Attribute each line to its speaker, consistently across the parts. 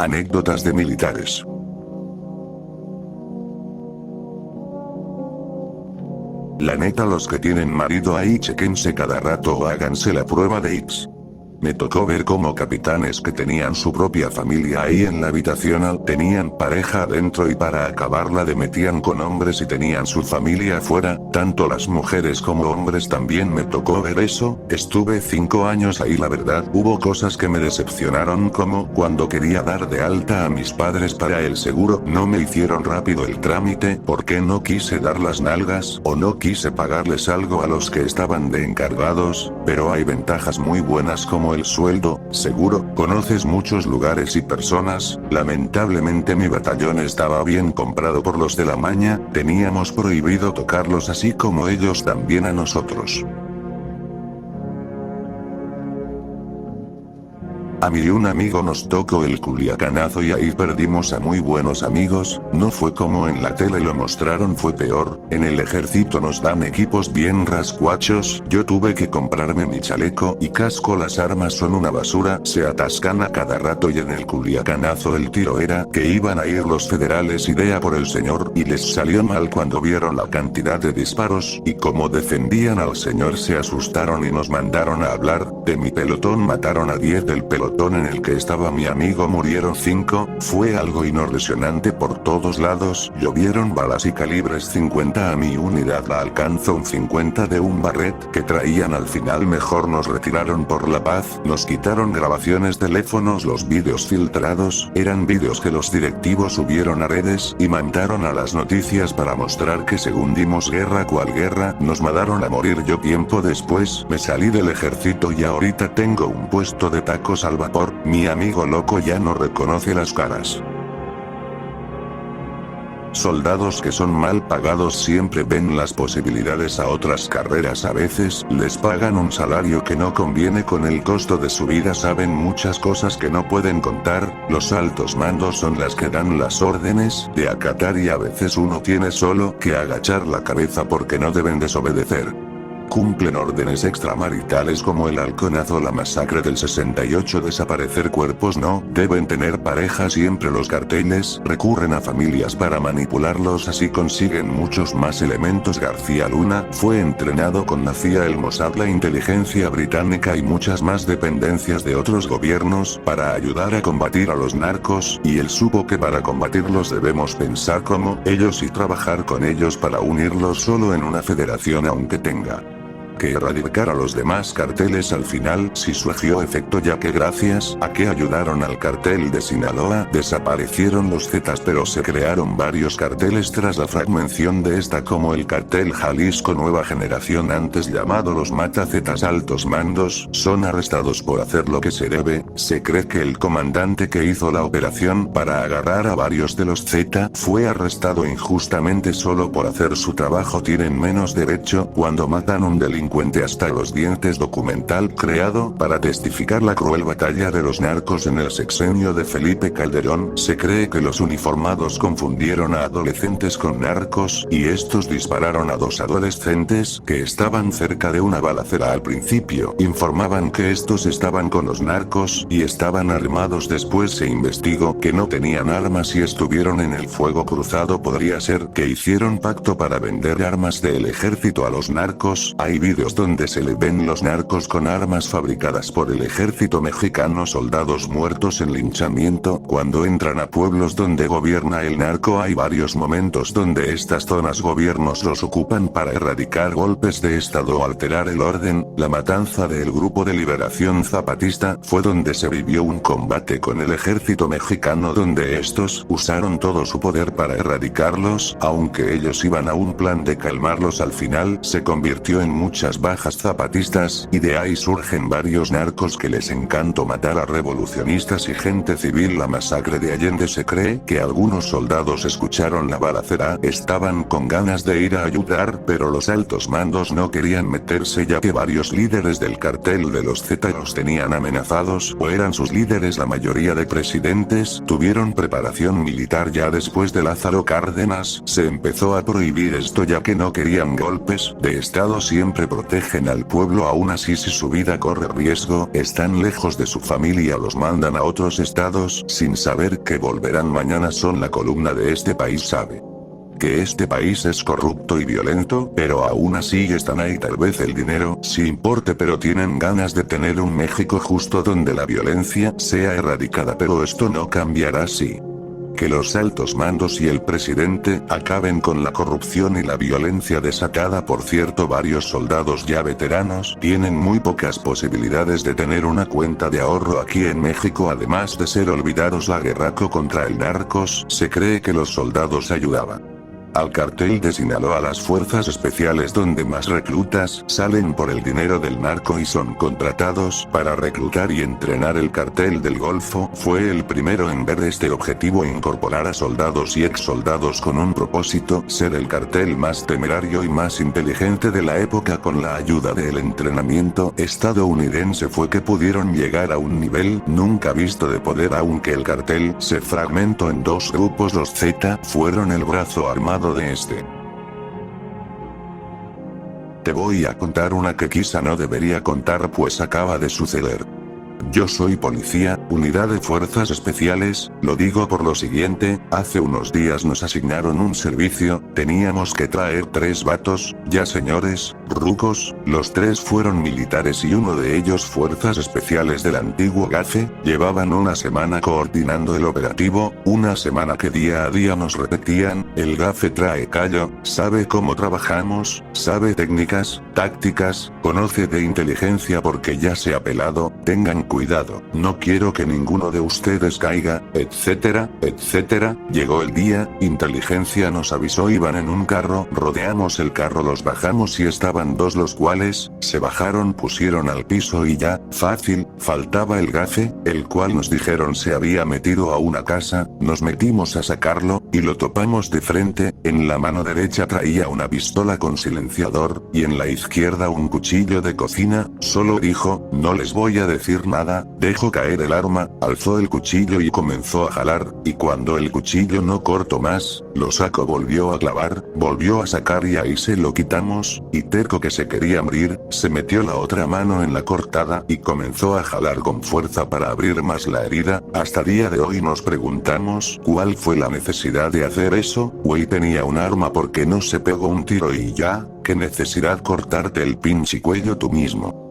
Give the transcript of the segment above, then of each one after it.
Speaker 1: Anécdotas de militares. La neta, los que tienen marido ahí, chequense cada rato o háganse la prueba de X. Me tocó ver cómo capitanes que tenían su propia familia ahí en la habitación tenían pareja adentro y para acabarla de metían con hombres y tenían su familia afuera, tanto las mujeres como hombres. También me tocó ver eso. Estuve 5 años ahí. La verdad, hubo cosas que me decepcionaron, como cuando quería dar de alta a mis padres para el seguro, no me hicieron rápido el trámite porque no quise dar las nalgas o no quise pagarles algo a los que estaban de encargados, pero hay ventajas muy buenas como el sueldo, seguro, conoces muchos lugares y personas. Lamentablemente mi batallón estaba bien comprado por los de la maña, teníamos prohibido tocarlos así como ellos también a nosotros. A mí y un amigo nos tocó el culiacanazo y ahí perdimos a muy buenos amigos. No fue como en la tele lo mostraron, fue peor. En el ejército nos dan equipos bien rascuachos. Yo tuve que comprarme mi chaleco y casco. Las armas son una basura, se atascan a cada rato, y en el culiacanazo el tiro era que iban a ir los federales, idea por el señor, y les salió mal cuando vieron la cantidad de disparos, y como defendían al señor se asustaron y nos mandaron a hablar. De mi pelotón mataron a 10, del pelotón en el que estaba mi amigo murieron 5, fue algo impresionante por todos lados, llovieron balas y calibres 50. A mi unidad la alcanzó un 50 de un Barret que traían. Al final mejor nos retiraron por la paz, nos quitaron grabaciones, teléfonos, los vídeos filtrados, eran vídeos que los directivos subieron a redes y mandaron a las noticias para mostrar que según dimos guerra. ¿Cuál guerra? Nos mandaron a morir. Yo tiempo después me salí del ejército y ahorita tengo un puesto de tacos al vapor. Mi amigo loco ya no reconoce las caras. Soldados que son mal pagados siempre ven las posibilidades a otras carreras. A veces les pagan un salario que no conviene con el costo de su vida. Saben muchas cosas que no pueden contar. Los altos mandos son las que dan las órdenes de acatar y a veces uno tiene solo que agachar la cabeza porque no deben desobedecer. Cumplen órdenes extramaritales como el halconazo, la masacre del 68, desaparecer cuerpos. No deben tener pareja. Siempre los carteles recurren a familias para manipularlos, así consiguen muchos más elementos. García Luna fue entrenado con la CIA, el Mossad, la inteligencia británica y muchas más dependencias de otros gobiernos para ayudar a combatir a los narcos, y él supo que para combatirlos debemos pensar como ellos y trabajar con ellos para unirlos solo en una federación, aunque tenga que erradicar a los demás carteles. Al final sí surgió efecto, ya que gracias a que ayudaron al cartel de Sinaloa desaparecieron los Zetas, pero se crearon varios carteles tras la fragmentación de esta, como el cartel Jalisco Nueva Generación, antes llamado los Mata Zetas. Altos mandos son arrestados por hacer lo que se debe. Se cree que el comandante que hizo la operación para agarrar a varios de los Z fue arrestado injustamente solo por hacer su trabajo. Tienen menos derecho cuando matan un delincuente hasta los dientes. Documental creado para testificar la cruel batalla de los narcos en el sexenio de Felipe Calderón. Se cree que los uniformados confundieron a adolescentes con narcos, y estos dispararon a 2 adolescentes que estaban cerca de una balacera. Al principio informaban que estos estaban con los narcos y estaban armados. Después se investigó que no tenían armas y estuvieron en el fuego cruzado. Podría ser que hicieron pacto para vender armas del ejército a los narcos. Hay vídeos donde se le ven los narcos con armas fabricadas por el ejército mexicano, soldados muertos en linchamiento cuando entran a pueblos donde gobierna el narco. Hay varios momentos donde estas zonas gobiernos los ocupan para erradicar golpes de estado o alterar el orden. La matanza del Grupo de Liberación Zapatista fue donde se vivió un combate con el ejército mexicano donde estos usaron todo su poder para erradicarlos, aunque ellos iban a un plan de calmarlos. Al final se convirtió en muchas bajas zapatistas, y de ahí surgen varios narcos que les encantó matar a revolucionistas y gente civil. La masacre de Allende, se cree que algunos soldados escucharon la balacera, estaban con ganas de ir a ayudar, pero los altos mandos no querían meterse, ya que varios líderes del cartel de los Z los tenían amenazados o eran sus líderes. La mayoría de presidentes tuvieron preparación militar. Ya después de Lázaro Cárdenas se empezó a prohibir esto, ya que no querían golpes de estado. Siempre protegen al pueblo aún así si su vida corre riesgo, están lejos de su familia, los mandan a otros estados sin saber que volverán mañana, son la columna de este país, sabe que este país es corrupto y violento, pero aún así están ahí, tal vez el dinero sí importe, pero tienen ganas de tener un México justo donde la violencia sea erradicada, pero esto no cambiará si que los altos mandos y el presidente acaben con la corrupción y la violencia desatada. Por cierto, varios soldados ya veteranos tienen muy pocas posibilidades de tener una cuenta de ahorro aquí en México, además de ser olvidados la guerra contra el narcos. Se cree que los soldados ayudaban al cartel de Sinaloa. Las fuerzas especiales donde más reclutas salen por el dinero del narco y son contratados para reclutar y entrenar. El cartel del Golfo fue el primero en ver este objetivo e incorporar a soldados y ex soldados con un propósito: ser el cartel más temerario y más inteligente de la época. Con la ayuda del entrenamiento estadounidense fue que pudieron llegar a un nivel nunca visto de poder, aunque el cartel se fragmentó en dos grupos. Los Z fueron el brazo armado de este. Te voy a contar una que quizá no debería contar, pues acaba de suceder. Yo soy policía, unidad de fuerzas especiales, lo digo por lo siguiente: hace unos días nos asignaron un servicio, teníamos que traer 3 vatos, ya señores, rucos, los 3 fueron militares y uno de ellos fuerzas especiales del antiguo GAFE. Llevaban una semana coordinando el operativo, una semana que día a día nos repetían: el GAFE trae callo, sabe cómo trabajamos, sabe técnicas, tácticas, conoce de inteligencia porque ya se ha pelado, tengan cuidado, no quiero que ninguno de ustedes caiga, etcétera, etcétera. Llegó el día, inteligencia nos avisó, iban en un carro, rodeamos el carro, los bajamos y estaban 2, los cuales se bajaron, pusieron al piso y ya, fácil. Faltaba el GAFE, el cual nos dijeron se había metido a una casa. Nos metimos a sacarlo, y lo topamos de frente. En la mano derecha traía una pistola con silenciador, y en la izquierda un cuchillo de cocina. Solo dijo: no les voy a decir nada. Dejó caer el arma, alzó el cuchillo y comenzó a jalar, y cuando el cuchillo no cortó más, lo sacó, volvió a clavar, volvió a sacar y ahí se lo quitamos, y terco que se quería morir, se metió la otra mano en la cortada y comenzó a jalar con fuerza para abrir más la herida. Hasta día de hoy nos preguntamos cuál fue la necesidad de hacer eso. Güey, tenía un arma, porque no se pegó un tiro y ya. ¿Qué necesidad cortarte el pinche cuello tú mismo?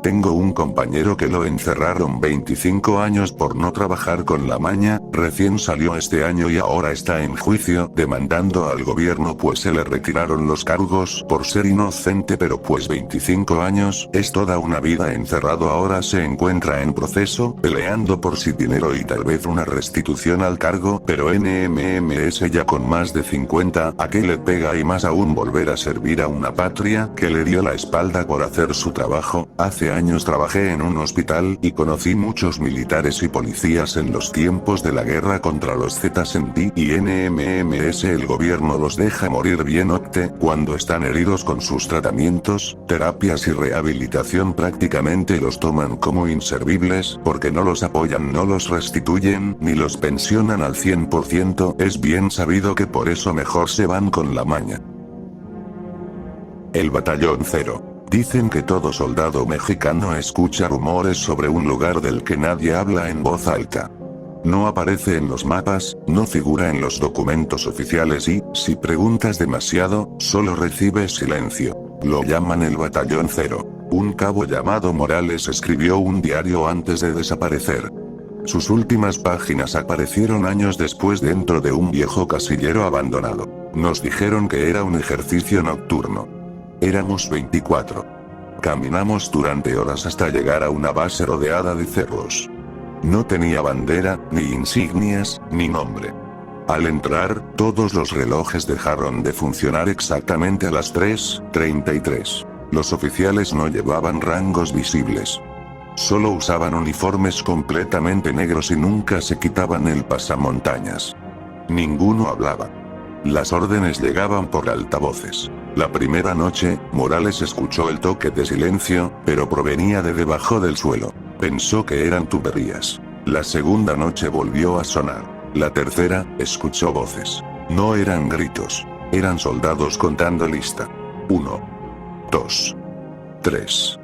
Speaker 1: Tengo un compañero que lo encerraron 25 años por no trabajar con la maña, recién salió este año y ahora está en juicio demandando al gobierno, pues se le retiraron los cargos por ser inocente, pero pues 25 años es toda una vida encerrado. Ahora se encuentra en proceso, peleando por su dinero y tal vez una restitución al cargo, pero NMMS ya con más de 50, ¿a qué le pega? Y más aún volver a servir a una patria que le dio la espalda por hacer su trabajo. Hace años trabajé en un hospital y conocí muchos militares y policías en los tiempos de la guerra contra los Zetas en ti y NMMS. El gobierno los deja morir bien opte cuando están heridos con sus tratamientos, terapias y rehabilitación. Prácticamente los toman como inservibles porque no los apoyan, no los restituyen ni los pensionan al 100%. Es bien sabido que por eso mejor se van con la maña. El Batallón Cero. Dicen que todo soldado mexicano escucha rumores sobre un lugar del que nadie habla en voz alta. No aparece en los mapas, no figura en los documentos oficiales y, si preguntas demasiado, solo recibes silencio. Lo llaman el Batallón Cero. Un cabo llamado Morales escribió un diario antes de desaparecer. Sus últimas páginas aparecieron años después dentro de un viejo casillero abandonado. Nos dijeron que era un ejercicio nocturno. Éramos 24. Caminamos durante horas hasta llegar a una base rodeada de cerros. No tenía bandera, ni insignias, ni nombre. Al entrar, todos los relojes dejaron de funcionar exactamente a las 3:33. Los oficiales no llevaban rangos visibles. Solo usaban uniformes completamente negros y nunca se quitaban el pasamontañas. Ninguno hablaba. Las órdenes llegaban por altavoces. La primera noche, Morales escuchó el toque de silencio, pero provenía de debajo del suelo. Pensó que eran tuberías. La segunda noche volvió a sonar. La tercera, escuchó voces. No eran gritos. Eran soldados contando lista. 1, 2, 3.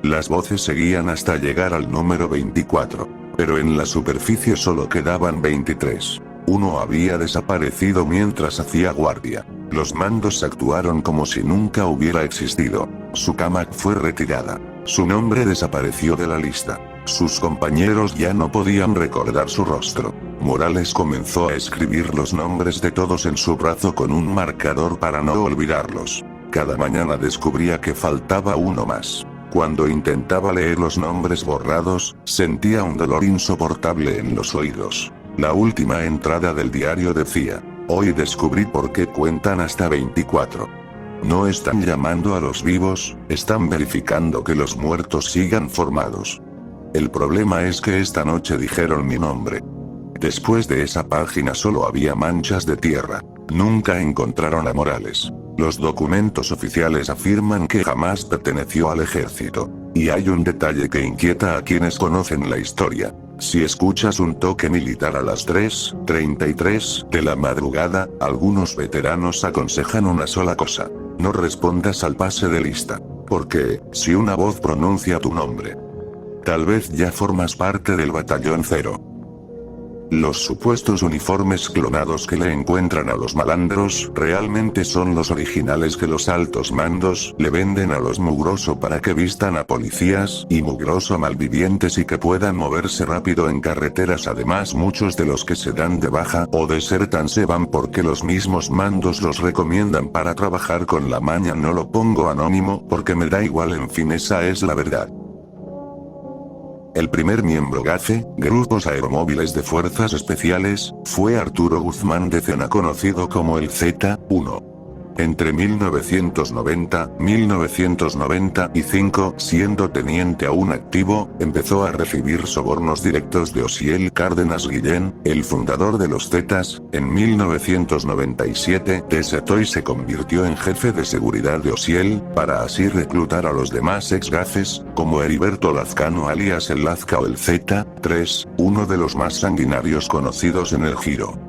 Speaker 1: Las voces seguían hasta llegar al número 24. Pero en la superficie solo quedaban 23. Uno había desaparecido mientras hacía guardia. Los mandos actuaron como si nunca hubiera existido. Su cama fue retirada. Su nombre desapareció de la lista. Sus compañeros ya no podían recordar su rostro. Morales comenzó a escribir los nombres de todos en su brazo con un marcador para no olvidarlos. Cada mañana descubría que faltaba uno más. Cuando intentaba leer los nombres borrados, sentía un dolor insoportable en los oídos. La última entrada del diario decía: hoy descubrí por qué cuentan hasta 24. No están llamando a los vivos, están verificando que los muertos sigan formados. El problema es que esta noche dijeron mi nombre. Después de esa página solo había manchas de tierra. Nunca encontraron a Morales. Los documentos oficiales afirman que jamás perteneció al ejército. Y hay un detalle que inquieta a quienes conocen la historia. Si escuchas un toque militar a las 3:33 de la madrugada, algunos veteranos aconsejan una sola cosa: no respondas al pase de lista. Porque, si una voz pronuncia tu nombre, tal vez ya formas parte del batallón 0. Los supuestos uniformes clonados que le encuentran a los malandros realmente son los originales que los altos mandos le venden a los mugroso para que vistan a policías y mugroso a malvivientes y que puedan moverse rápido en carreteras. Además, muchos de los que se dan de baja o desertan se van porque los mismos mandos los recomiendan para trabajar con la maña. No lo pongo anónimo porque me da igual, en fin, esa es la verdad. El primer miembro GAFE, Grupos Aeromóviles de Fuerzas Especiales, fue Arturo Guzmán de Cena, conocido como el Z-1. Entre 1990, 1995, siendo teniente aún activo, empezó a recibir sobornos directos de Osiel Cárdenas Guillén, el fundador de los Zetas. En 1997, desertó y se convirtió en jefe de seguridad de Osiel, para así reclutar a los demás ex-gafes, como Heriberto Lazcano alias el Lazca o el Z-3, uno de los más sanguinarios conocidos en el Giro.